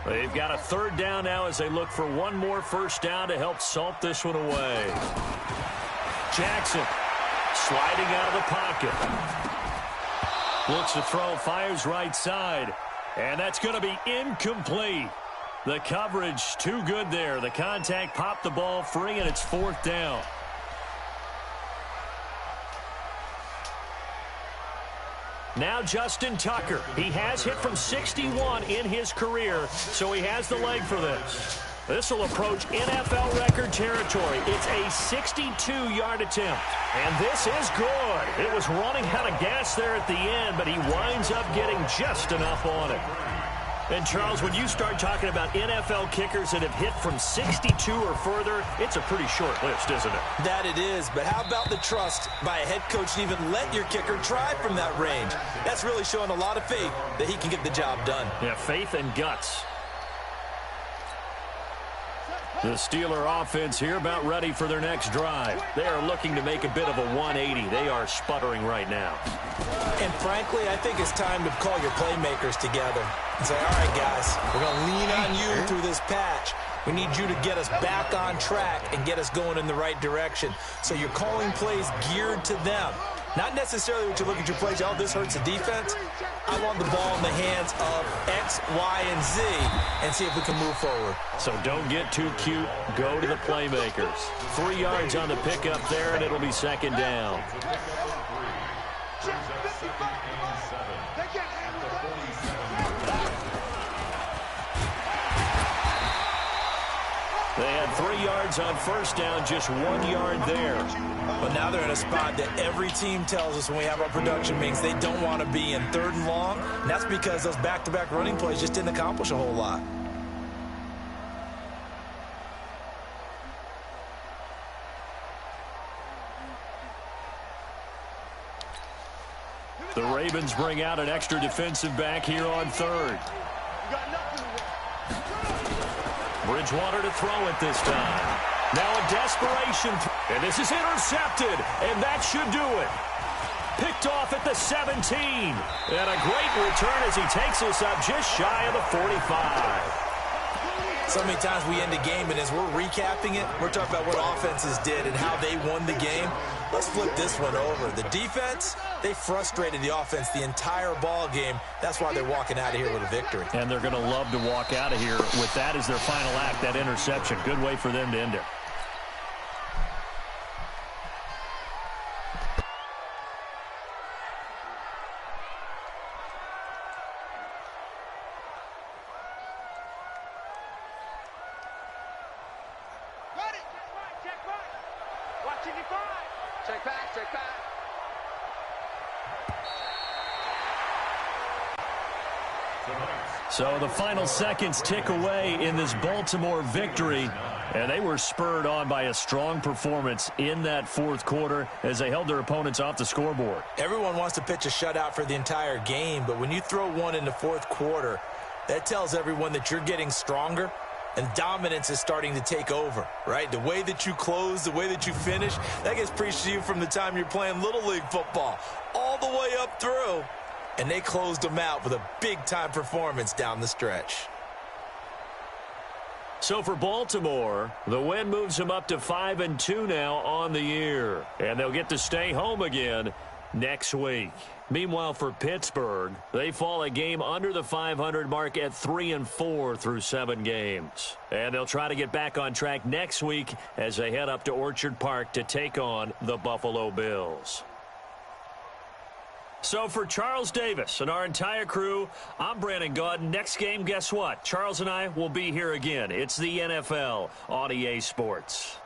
They've got a 3rd down now as they look for 1 more 1st down to help salt this one away. Jackson sliding out of the pocket. Looks to throw, fires right side. And that's going to be incomplete. The coverage too good there. The contact popped the ball free, and it's 4th down. Now Justin Tucker. He has hit from 61 in his career, so he has the leg for this. This will approach NFL record territory. It's a 62-yard attempt. And this is good. It was running out of gas there at the end, but he winds up getting just enough on it. And, Charles, when you start talking about NFL kickers that have hit from 62 or further, it's a pretty short list, isn't it? That it is, but how about the trust by a head coach to even let your kicker try from that range? That's really showing a lot of faith that he can get the job done. Yeah, faith and guts. The Steeler offense here about ready for their next drive. They are looking to make a bit of a 180. They are sputtering right now. And frankly, I think it's time to call your playmakers together and say, all right, guys, we're going to lean on you through this patch. We need you to get us back on track and get us going in the right direction. So you're calling plays geared to them. Not necessarily what you look at your plays, oh, this hurts the defense. I want the ball in the hands of X, Y, and Z and see if we can move forward. So don't get too cute. Go to the playmakers. 3 yards on the pickup there, and it'll be second down. They had 3 yards on first down, just 1 yard there. But now they're in a spot that every team tells us when we have our production meetings they don't want to be in, 3rd and long. And that's because those back-to-back running plays just didn't accomplish a whole lot. The Ravens bring out an extra defensive back here on 3rd. Bridgewater to throw it this time. Now a desperation. And this is intercepted. And that should do it. Picked off at the 17. And a great return as he takes us up just shy of the 45. So many times we end a game, and as we're recapping it, we're talking about what offenses did and how they won the game. Let's flip this one over. The defense, they frustrated the offense the entire ball game. That's why they're walking out of here with a victory. And they're going to love to walk out of here with that as their final act, that interception. Good way for them to end it. So the final seconds tick away in this Baltimore victory, and they were spurred on by a strong performance in that 4th quarter as they held their opponents off the scoreboard. Everyone wants to pitch a shutout for the entire game, but when you throw one in the 4th quarter, that tells everyone that you're getting stronger and dominance is starting to take over, right? The way that you close, the way that you finish, that gets preached to you from the time you're playing Little League football all the way up through. And they closed them out with a big-time performance down the stretch. So for Baltimore, the win moves them up to 5-2 now on the year. And they'll get to stay home again next week. Meanwhile, for Pittsburgh, they fall a game under the 500 mark at 3-4 through 7 games. And they'll try to get back on track next week as they head up to Orchard Park to take on the Buffalo Bills. So for Charles Davis and our entire crew, I'm Brandon Gaudin. Next game, guess what? Charles and I will be here again. It's the NFL on EA Sports.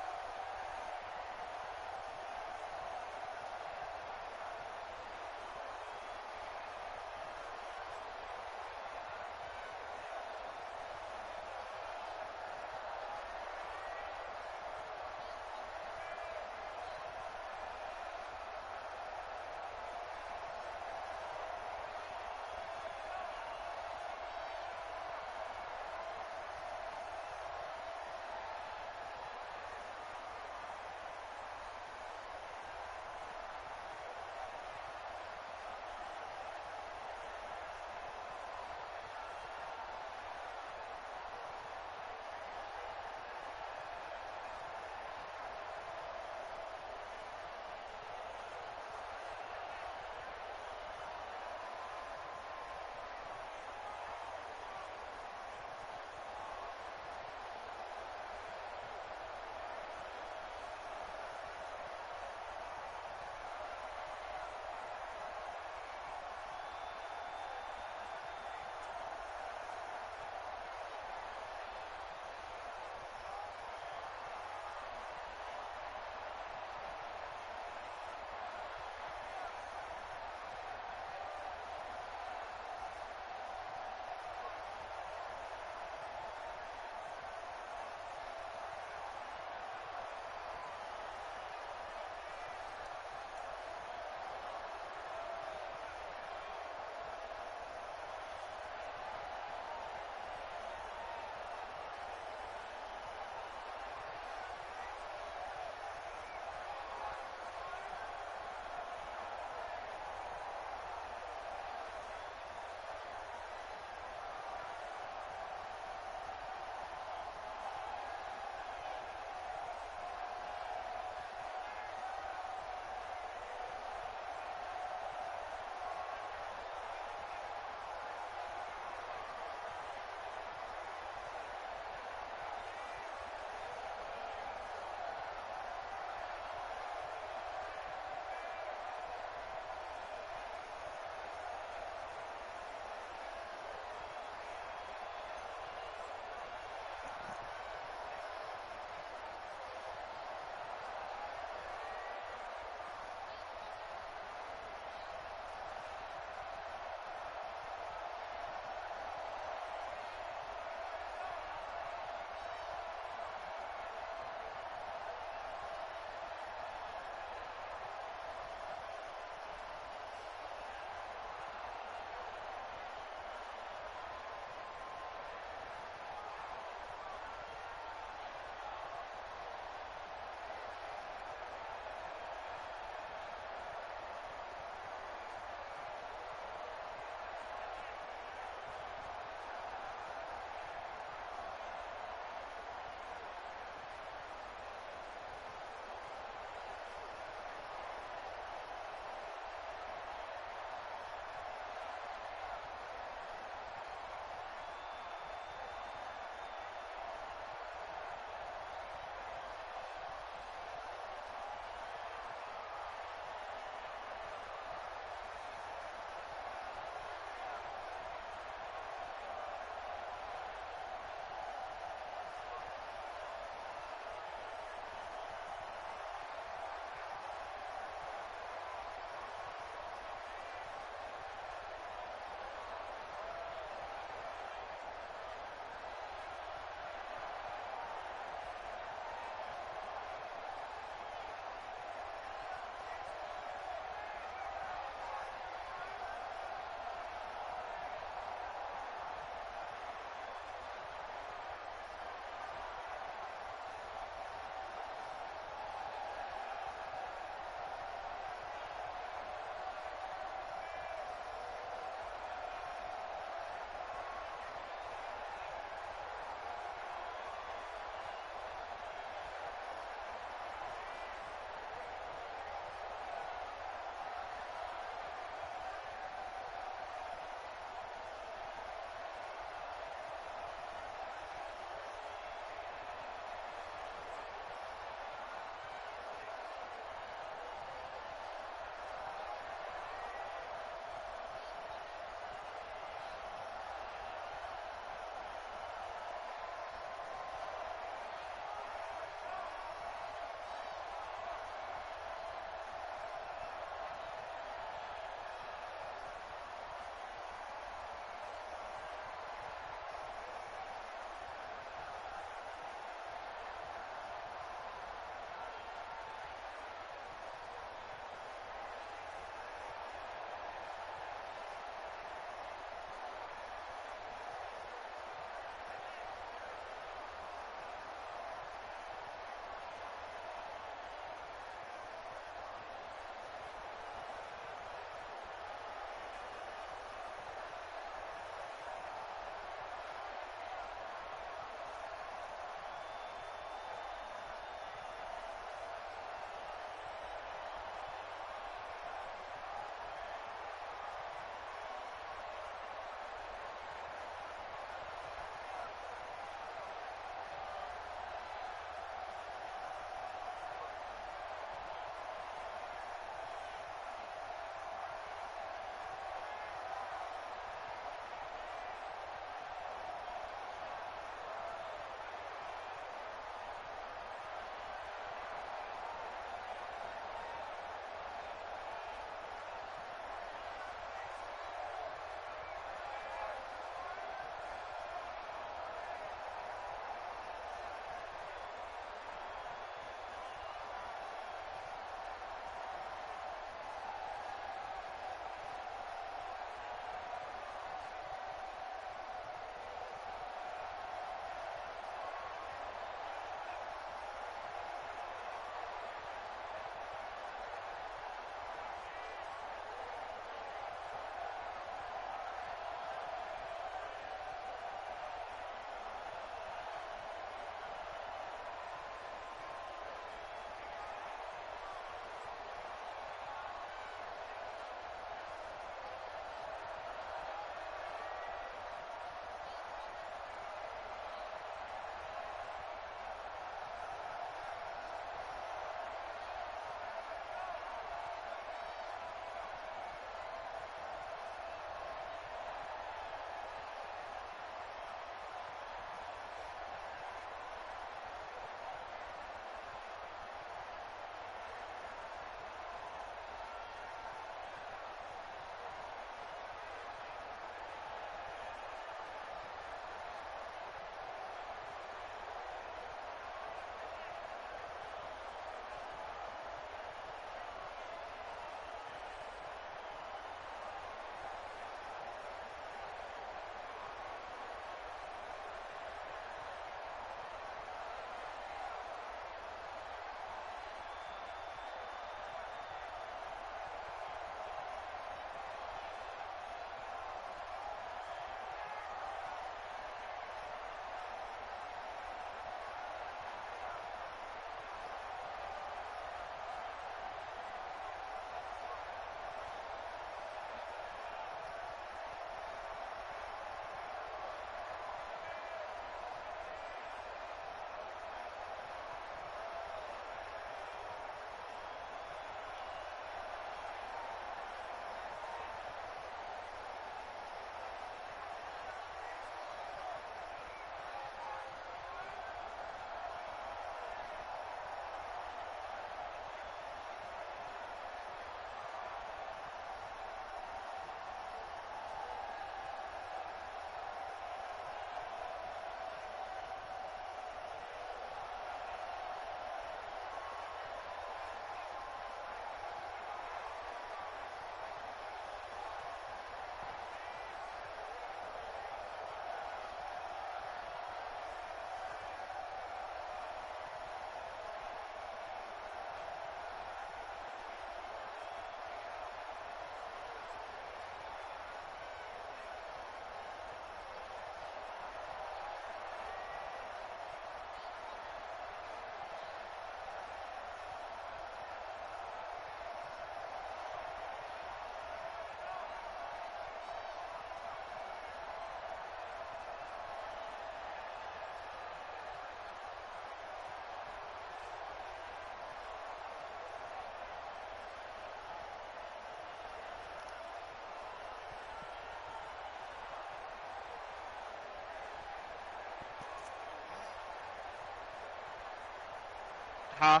Huh?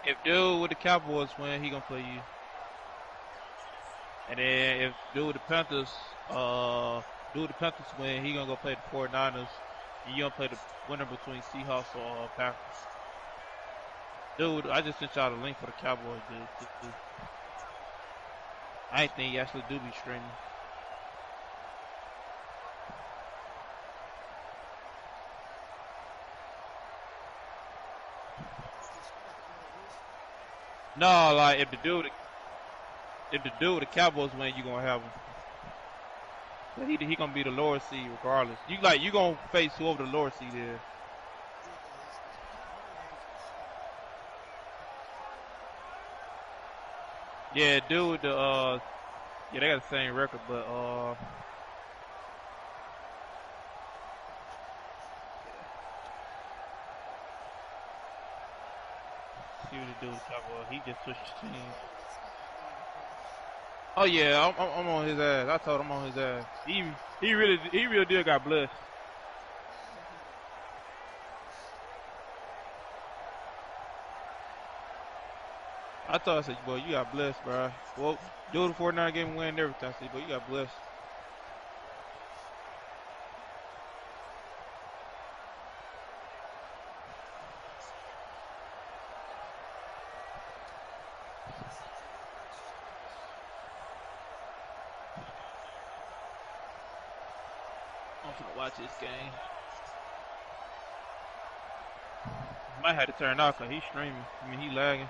If dude with the Cowboys win, he gonna play you. And then if dude with the Panthers, win, he gonna go play the 49ers. And you gonna play the winner between Seahawks or Packers. Dude, I just sent y'all the link for the Cowboys, dude. I ain't think you actually do be streaming. No, like if the dude with the Cowboys win, you gonna have him. But he gonna be the lower seed regardless. You gonna face whoever the lower seed is. Yeah, dude. Yeah, they got the same record, but see what the dude with the Cowboys. He just switched the team. Oh yeah, I'm on his ass. I told him I'm on his ass. He really did got blessed. I thought I said, boy, you got blessed, bro. Well, do the 49 game win and everything. I said, boy, you got blessed. I'm gonna watch this game. Might have to turn off because he's streaming. I mean, he lagging.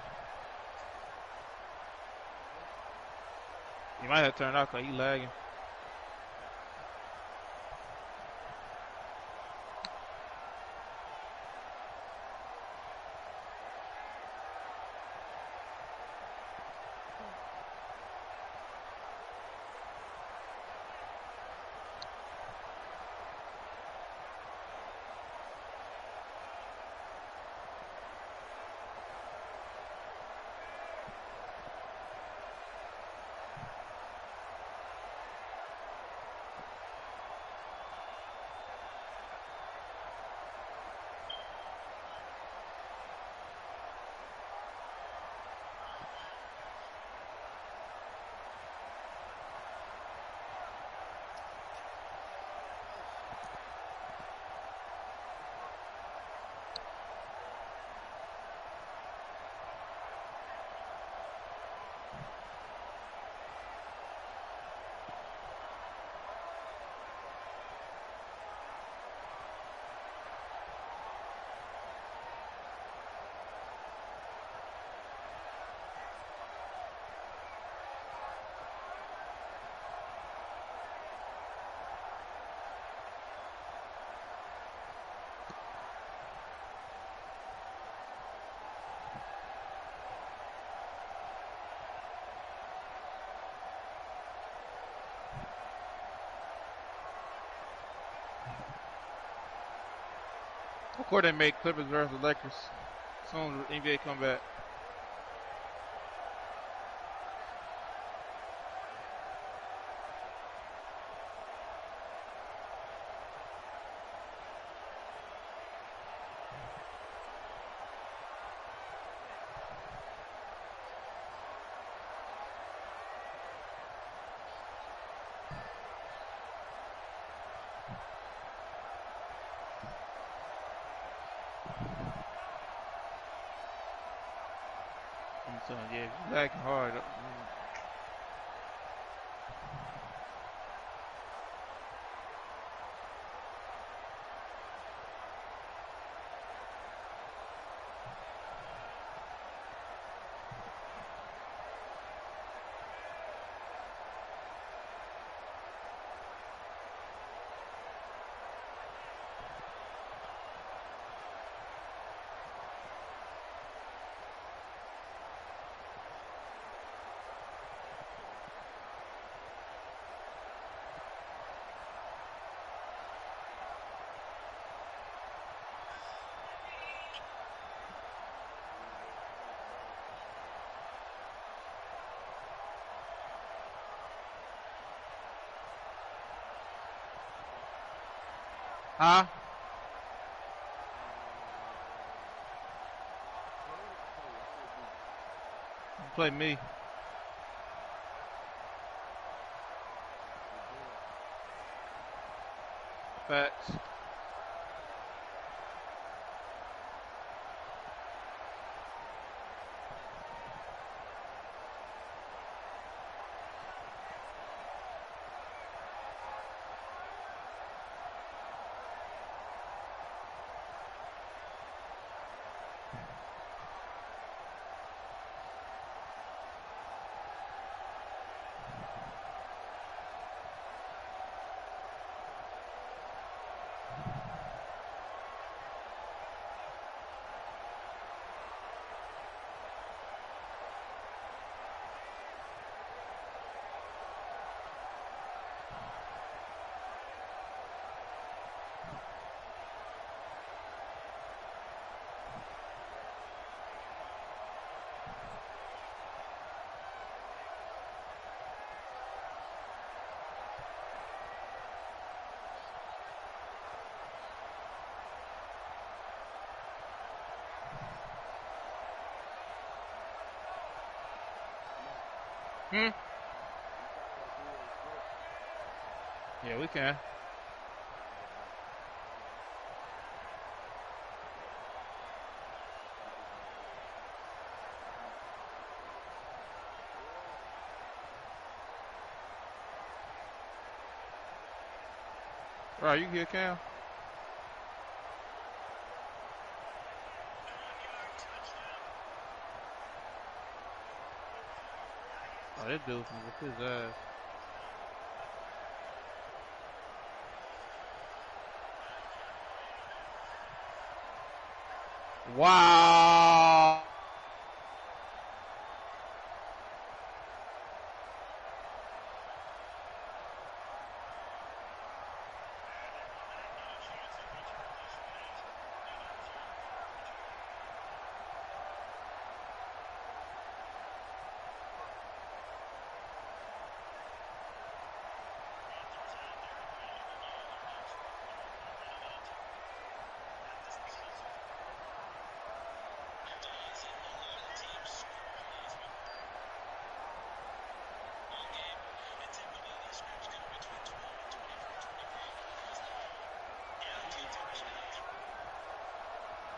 You might have to turn off because he lagging. Of course, they make Clippers versus Lakers as soon as the NBA come back. So yeah, if you lagging hard. Huh? Play me. Facts. Hmm? Yeah, we can. Right, you here, Cam? Oh, that dude's gonna whip his ass. Wow.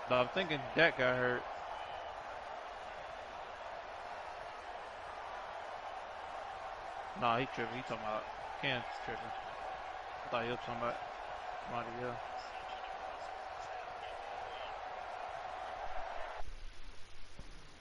But I'm thinking Dak got hurt. Nah, he tripping. He talking about Cam's tripping. I thought he was talking about somebody else.